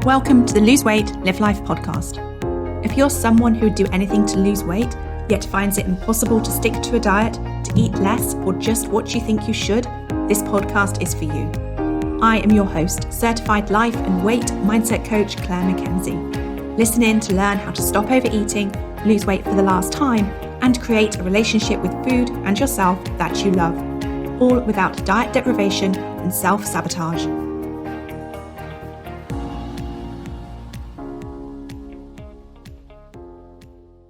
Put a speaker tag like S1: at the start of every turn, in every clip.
S1: Welcome to the Lose Weight, Live Life podcast. If you're someone who would do anything to lose weight, yet finds it impossible to stick to a diet, to eat less, or just what you think you should, this podcast is for you. I am your host, certified life and weight mindset coach Claire McKenzie. Listen in to learn how to stop overeating, lose weight for the last time, and create a relationship with food and yourself that you love, all without diet deprivation and self-sabotage.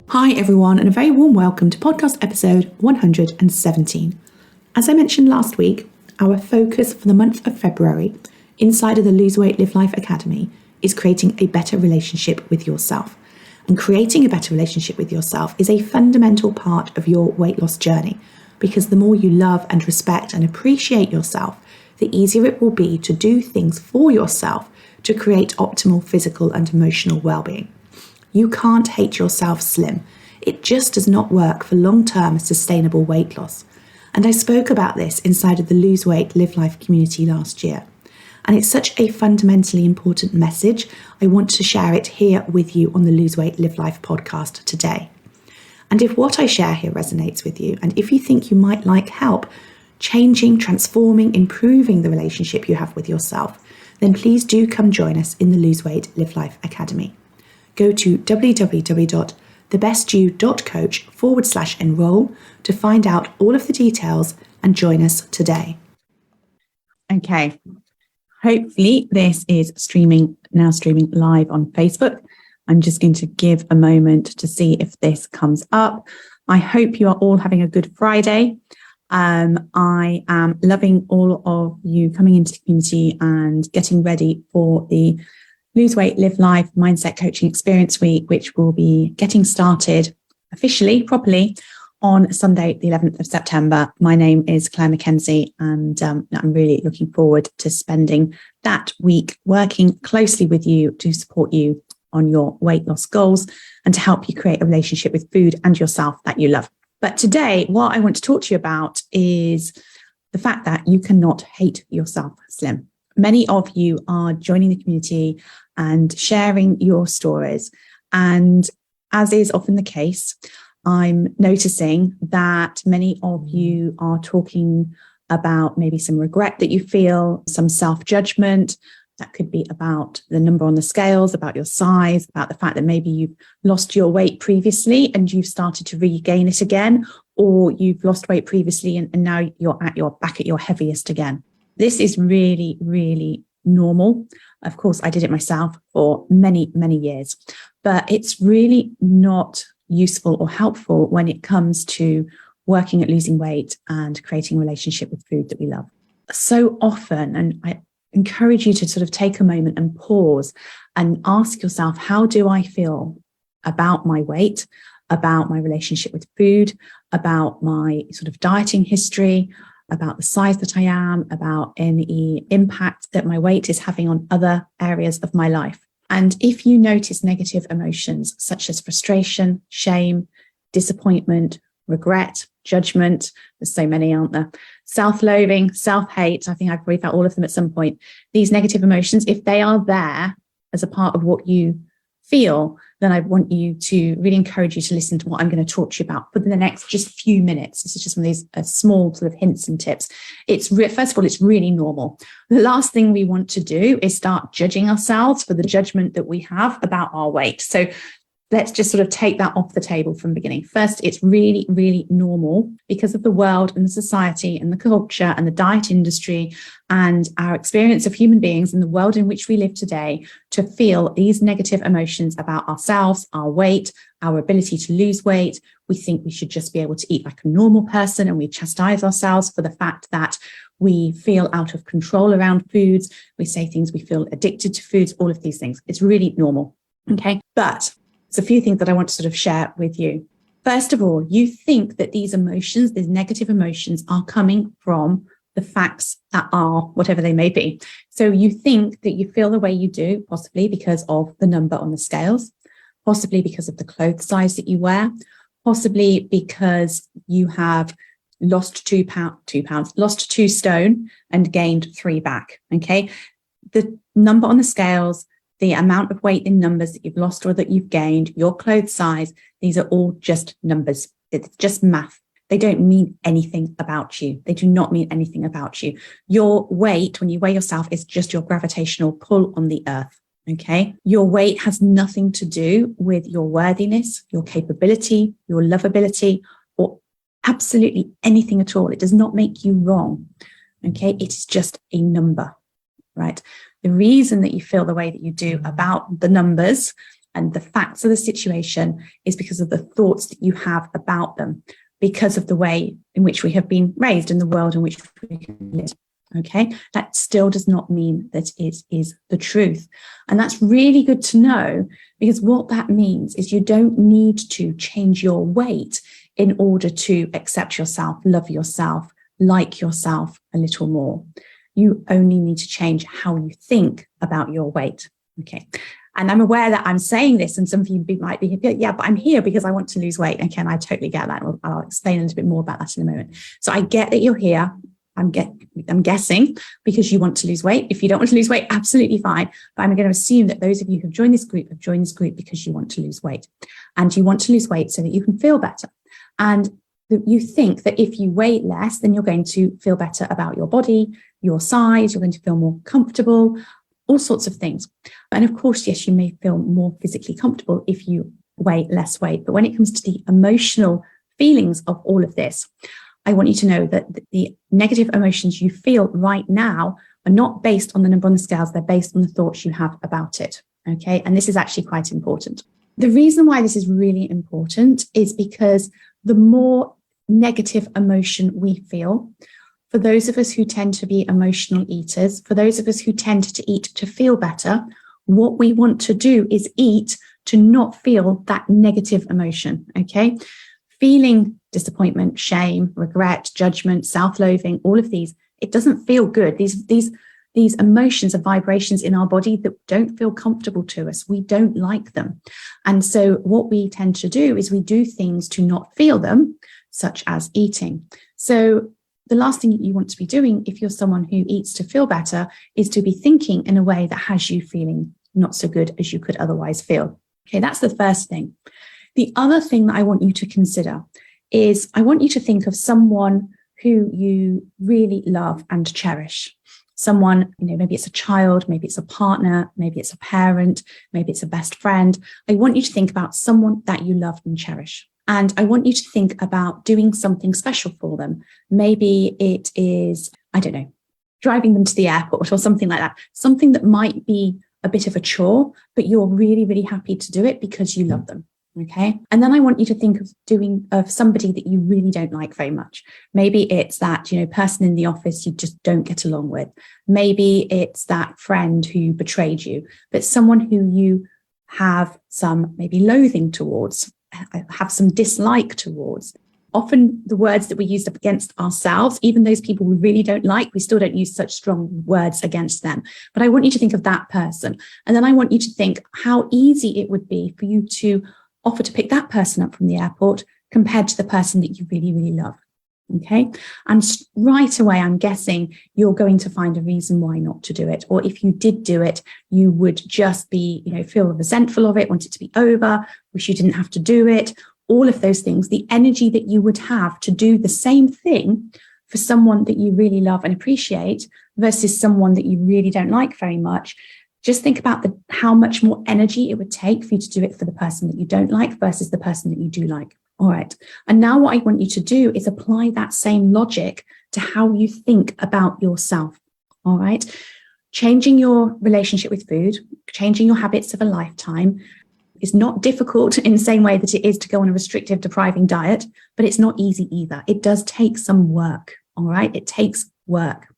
S1: Hi everyone, and a very warm welcome to podcast episode 117. As I mentioned last week, our focus for the month of February inside of the Lose Weight, Live Life Academy is creating a better relationship with yourself. And creating a better relationship with yourself is a fundamental part of your weight loss journey, because the more you love and respect and appreciate yourself, the easier it will be to do things for yourself to create optimal physical and emotional well-being. You can't hate yourself slim. It just does not work for long-term sustainable weight loss. And I spoke about this inside of the Lose Weight, Live Life community last year. And it's such a fundamentally important message. I want to share it here with you on the Lose Weight, Live Life podcast today. And if what I share here resonates with you, and if you think you might like help changing, transforming, improving the relationship you have with yourself, then please do come join us in the Lose Weight, Live Life Academy. Go to www.thebestyou.coach/enroll to find out all of the details and join us today. Okay, hopefully this is streaming live on Facebook. I'm just going to give a moment to see if this comes up. I hope you are all having a good Friday. I am loving all of you coming into the community and getting ready for the Lose Weight, Live Life Mindset Coaching Experience Week, which will be getting started officially, properly, on Sunday, the 11th of September. My name is Claire McKenzie, and I'm really looking forward to spending that week working closely with you to support you on your weight loss goals and to help you create a relationship with food and yourself that you love. But today, what I want to talk to you about is the fact that you cannot hate yourself slim. Many of you are joining the community and sharing your stories. And as is often the case, I'm noticing that many of you are talking about maybe some regret that you feel, some self-judgment. That could be about the number on the scales, about your size, about the fact that maybe you've lost your weight previously and you've started to regain it again, or you've lost weight previously and now you're back at your heaviest again. This is really, really normal. Of course, I did it myself for many, many years, but it's really not useful or helpful when it comes to working at losing weight and creating a relationship with food that we love. So often, and I encourage you to sort of take a moment and pause and ask yourself, how do I feel about my weight, about my relationship with food, about my sort of dieting history, about the size that I am, about any impact that my weight is having on other areas of my life. And if you notice negative emotions such as frustration, shame, disappointment, regret, judgment, there's so many, aren't there? Self-loathing, self-hate, I think I've probably felt all of them at some point. These negative emotions, if they are there as a part of what you feel, then I want you to really encourage you to listen to what I'm going to talk to you about for the next just few minutes. This is just one of these small sort of hints and tips. First of all, it's really normal. The last thing we want to do is start judging ourselves for the judgment that we have about our weight. So let's just sort of take that off the table from the beginning. First, it's really, really normal because of the world and the society and the culture and the diet industry and our experience of human beings in the world in which we live today to feel these negative emotions about ourselves, our weight, our ability to lose weight. We think we should just be able to eat like a normal person, and we chastise ourselves for the fact that we feel out of control around foods. We say things, we feel addicted to foods, all of these things. It's really normal. Okay. But there's a few things that I want to sort of share with you. First of all, you think that these emotions, these negative emotions, are coming from the facts that are whatever they may be. So you think that you feel the way you do, possibly because of the number on the scales, possibly because of the clothes size that you wear, possibly because you have lost 2 pounds, lost 2 stone and gained 3 back. Okay. The number on the scales, the amount of weight in numbers that you've lost or that you've gained, your clothes size, these are all just numbers. It's just math. They don't mean anything about you. They do not mean anything about you. Your weight, when you weigh yourself, is just your gravitational pull on the earth. Okay. Your weight has nothing to do with your worthiness, your capability, your lovability, or absolutely anything at all. It does not make you wrong. Okay. It is just a number, right? The reason that you feel the way that you do about the numbers and the facts of the situation is because of the thoughts that you have about them, because of the way in which we have been raised in the world in which we live. Okay, that still does not mean that it is the truth. And that's really good to know, because what that means is you don't need to change your weight in order to accept yourself, love yourself, like yourself a little more. You only need to change how you think about your weight. Okay. And I'm aware that I'm saying this, and some of you might be, yeah, but I'm here because I want to lose weight. Okay, and I totally get that. I'll explain a little bit more about that in a moment. So I get that you're here. I'm guessing because you want to lose weight. If you don't want to lose weight, absolutely fine. But I'm going to assume that those of you who've joined this group have joined this group because you want to lose weight. And you want to lose weight so that you can feel better. And you think that if you weigh less, then you're going to feel better about your body, your size, you're going to feel more comfortable, all sorts of things. And of course, yes, you may feel more physically comfortable if you weigh less weight. But when it comes to the emotional feelings of all of this, I want you to know that the negative emotions you feel right now are not based on the number on the scales. They're based on the thoughts you have about it. Okay. And this is actually quite important. The reason why this is really important is because the more negative emotion we feel, for those of us who tend to be emotional eaters, for those of us who tend to eat to feel better, what we want to do is eat to not feel that negative emotion. Okay. Feeling disappointment, shame, regret, judgment, self-loathing, all of these, it doesn't feel good. These emotions are vibrations in our body that don't feel comfortable to us. We don't like them. And so what we tend to do is we do things to not feel them, such as eating. So the last thing you want to be doing if you're someone who eats to feel better is to be thinking in a way that has you feeling not so good as you could otherwise feel. Okay, that's the first thing. The other thing that I want you to consider is I want you to think of someone who you really love and cherish. Someone, maybe it's a child, maybe it's a partner, maybe it's a parent, maybe it's a best friend. I want you to think about someone that you love and cherish. And I want you to think about doing something special for them. Maybe it is, I don't know, driving them to the airport or something like that. Something that might be a bit of a chore, but you're really, really happy to do it because you love them. Okay. And then I want you to think of somebody that you really don't like very much. Maybe it's that, person in the office you just don't get along with. Maybe it's that friend who betrayed you, but someone who you have some maybe loathing towards, have some dislike towards. Often the words that we use up against ourselves, even those people we really don't like, we still don't use such strong words against them. But I want you to think of that person. And then I want you to think how easy it would be for you to offer to pick that person up from the airport compared to the person that you really, really love. Okay. And right away, I'm guessing you're going to find a reason why not to do it. Or if you did do it, you would just be, feel resentful of it, want it to be over, wish you didn't have to do it. All of those things, the energy that you would have to do the same thing for someone that you really love and appreciate versus someone that you really don't like very much. Just think about how much more energy it would take for you to do it for the person that you don't like versus the person that you do like. All right. And now what I want you to do is apply that same logic to how you think about yourself. All right. Changing your relationship with food, changing your habits of a lifetime is not difficult in the same way that it is to go on a restrictive, depriving diet, but it's not easy either. It does take some work. All right. It takes work.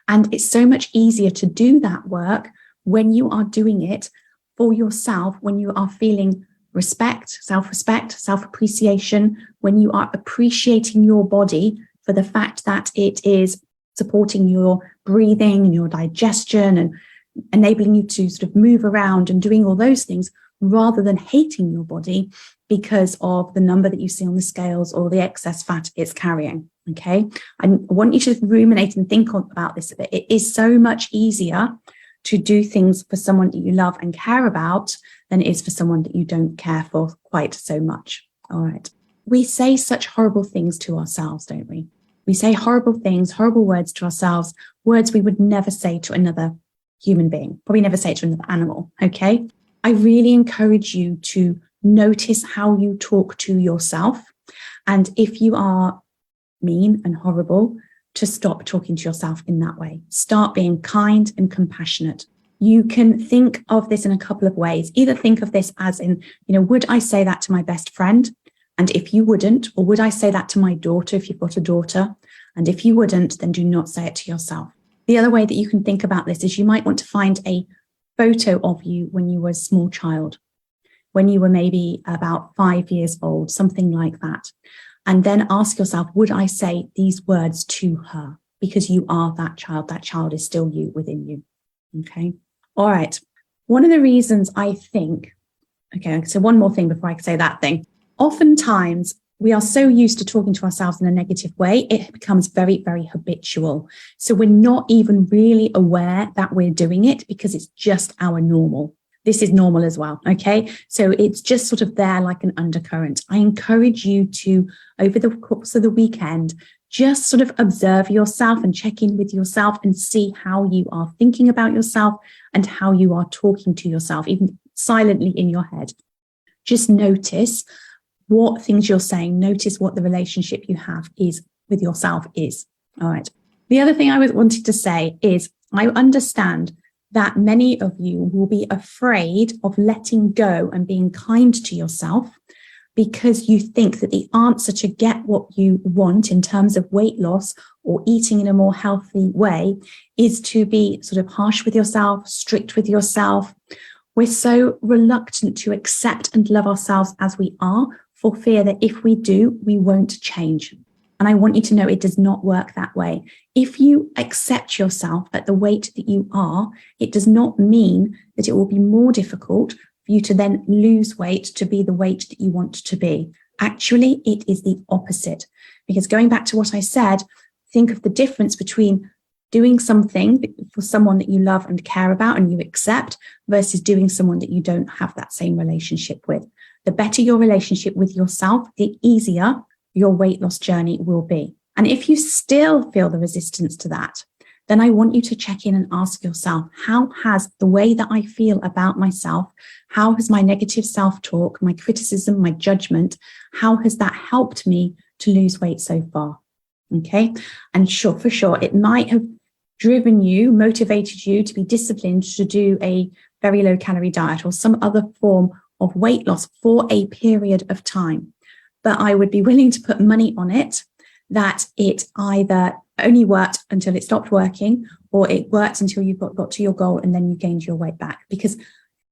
S1: And it's so much easier to do that work when you are doing it for yourself, when you are feeling respect, self-appreciation, when you are appreciating your body for the fact that it is supporting your breathing and your digestion and enabling you to sort of move around and doing all those things, rather than hating your body because of the number that you see on the scales or the excess fat it's carrying. Okay. I want you to ruminate and think about this a bit. It is so much easier to do things for someone that you love and care about than it is for someone that you don't care for quite so much. All right. We say such horrible things to ourselves, don't we? We say horrible things, horrible words to ourselves, words we would never say to another human being, probably never say it to another animal, okay? I really encourage you to notice how you talk to yourself. And if you are mean and horrible, to stop talking to yourself in that way. Start being kind and compassionate. You can think of this in a couple of ways. Either think of this as in, would I say that to my best friend? And if you wouldn't, or would I say that to my daughter if you've got a daughter? And if you wouldn't, then do not say it to yourself. The other way that you can think about this is you might want to find a photo of you when you were a small child, when you were maybe about 5 years old, something like that. And then ask yourself, would I say these words to her? Because you are that child. That child is still you within you. Okay. All right. One of the reasons I think, okay, so one more thing before I say that thing. Oftentimes, we are so used to talking to ourselves in a negative way, it becomes very, very habitual. So we're not even really aware that we're doing it because it's just our normal. This is normal as well, okay? So it's just sort of there like an undercurrent. I encourage you to, over the course of the weekend, just sort of observe yourself and check in with yourself and see how you are thinking about yourself and how you are talking to yourself, even silently in your head. Just notice what things you're saying. Notice what the relationship you have is with yourself is. All right. The other thing I wanted to say is I understand that many of you will be afraid of letting go and being kind to yourself because you think that the answer to get what you want in terms of weight loss or eating in a more healthy way is to be sort of harsh with yourself, strict with yourself. We're so reluctant to accept and love ourselves as we are for fear that if we do, we won't change. And I want you to know it does not work that way. If you accept yourself at the weight that you are, it does not mean that it will be more difficult for you to then lose weight to be the weight that you want to be. Actually, it is the opposite. Because going back to what I said, think of the difference between doing something for someone that you love and care about and you accept versus doing someone that you don't have that same relationship with. The better your relationship with yourself, the easier your weight loss journey will be. And if you still feel the resistance to that, then I want you to check in and ask yourself, how has the way that I feel about myself, how has my negative self-talk, my criticism, my judgment, how has that helped me to lose weight so far? Okay. And sure, for sure, it might have driven you, motivated you to be disciplined to do a very low calorie diet or some other form of weight loss for a period of time. But I would be willing to put money on it that it either only worked until it stopped working or it worked until you got to your goal and then you gained your weight back, because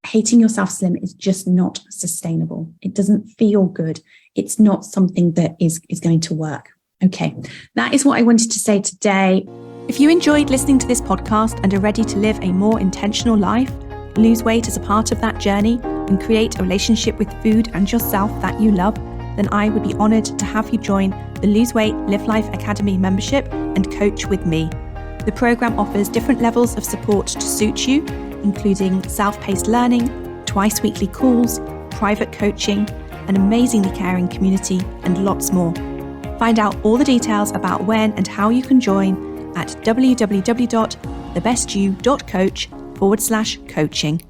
S1: hating yourself slim is just not sustainable. It doesn't feel good. It's not something that is going to work. Okay, that is what I wanted to say today.
S2: If you enjoyed listening to this podcast and are ready to live a more intentional life, lose weight as a part of that journey, and create a relationship with food and yourself that you love, then I would be honoured to have you join the Lose Weight, Live Life Academy membership and coach with me. The programme offers different levels of support to suit you, including self-paced learning, twice weekly calls, private coaching, an amazingly caring community, and lots more. Find out all the details about when and how you can join at www.thebestyou.coach/coaching.